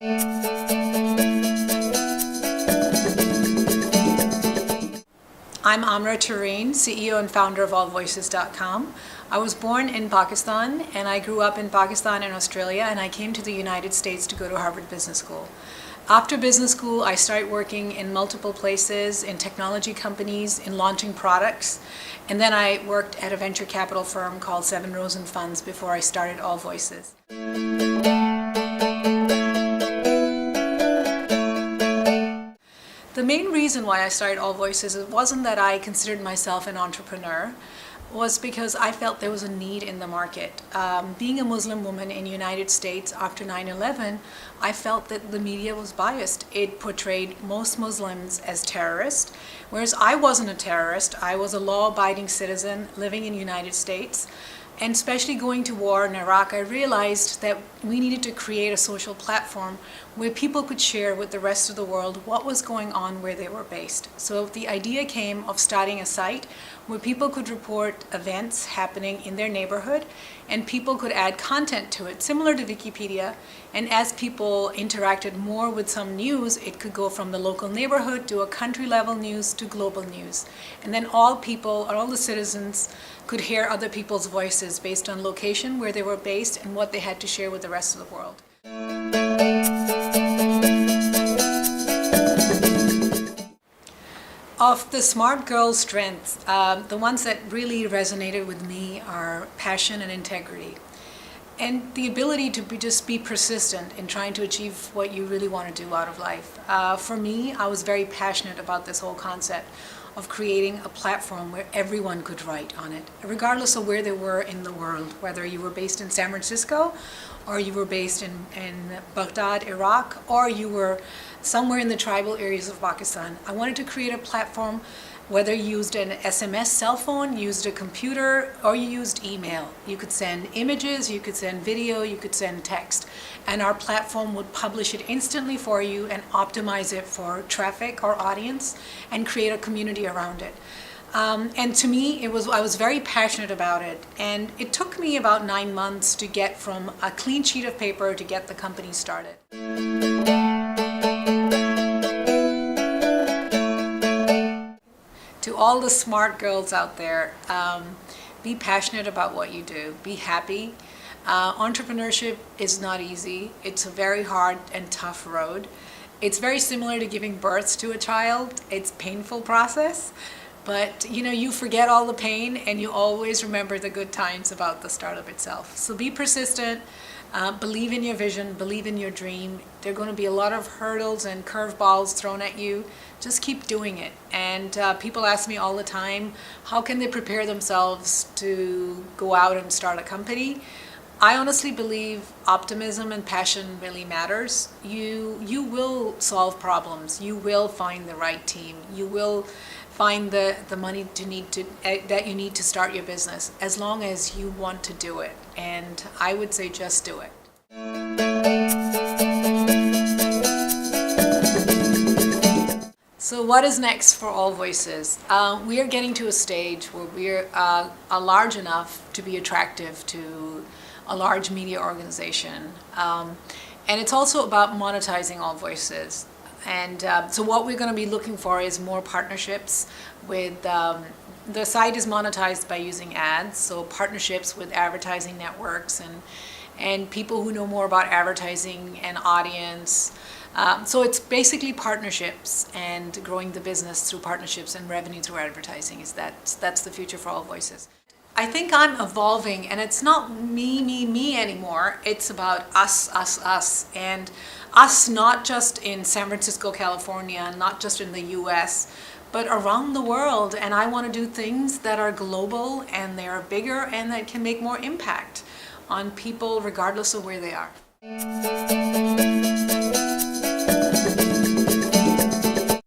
I'm Amra Tareen, CEO and founder of Allvoices.com. I was born in Pakistan and I grew up in Pakistan and Australia, and I came to the United States to go to Harvard Business School. After business school, I started working in multiple places, in technology companies, in launching products, and then I worked at a venture capital firm called Seven Rosen Funds before I started Allvoices. The main reason why I started Allvoices, it wasn't that I considered myself an entrepreneur, was because I felt there was a need in the market. Being a Muslim woman in the United States after 9/11, I felt that the media was biased. It portrayed most Muslims as terrorists, whereas I wasn't a terrorist. I was a law-abiding citizen living in the United States. And especially going to war in Iraq, I realized that we needed to create a social platform where people could share with the rest of the world what was going on where they were based. So the idea came of starting a site where people could report events happening in their neighborhood, and people could add content to it, similar to Wikipedia. And as people interacted more with some news, it could go from the local neighborhood to a country level news to global news. And then all people, or all the citizens, could hear other people's voices based on location, where they were based, and what they had to share with the rest of the world. Of the smart girl strengths, the ones that really resonated with me are passion and integrity, and the ability to just be persistent in trying to achieve what you really want to do out of life. For me, I was very passionate about this whole concept of creating a platform where everyone could write on it, regardless of where they were in the world, whether you were based in San Francisco, or you were based in Baghdad, Iraq, or you were somewhere in the tribal areas of Pakistan. I wanted to create a platform, whether you used an SMS cell phone, used a computer, or you used email. You could send images, you could send video, you could send text. And our platform would publish it instantly for you and optimize it for traffic or audience and create a community around it. And to me, I was very passionate about it. And it took me about 9 months to get from a clean sheet of paper to get the company started. To all the smart girls out there, be passionate about what you do. Be happy. Entrepreneurship is not easy. It's a very hard and tough road. It's very similar to giving birth to a child. It's a painful process, but you forget all the pain and you always remember the good times about the startup itself. So be persistent. Believe in your vision, believe in your dream. There are going to be a lot of hurdles and curveballs thrown at you. Just keep doing it. And people ask me all the time, how can they prepare themselves to go out and start a company? I honestly believe optimism and passion really matters. You will solve problems. You will find the right team. You will find the money that you need to start your business, as long as you want to do it. And I would say just do it. So what is next for Allvoices? We are getting to a stage where we're large enough to be attractive to a large media organization. And it's also about monetizing Allvoices. And so what we're going to be looking for is more partnerships with, the site is monetized by using ads, so partnerships with advertising networks and people who know more about advertising and audience. So it's basically partnerships and growing the business through partnerships and revenue through advertising. That's the future for Allvoices. I think I'm evolving, and it's not me anymore. It's about us. And us not just in San Francisco, California, not just in the US, but around the world. And I want to do things that are global and they are bigger and that can make more impact on people regardless of where they are.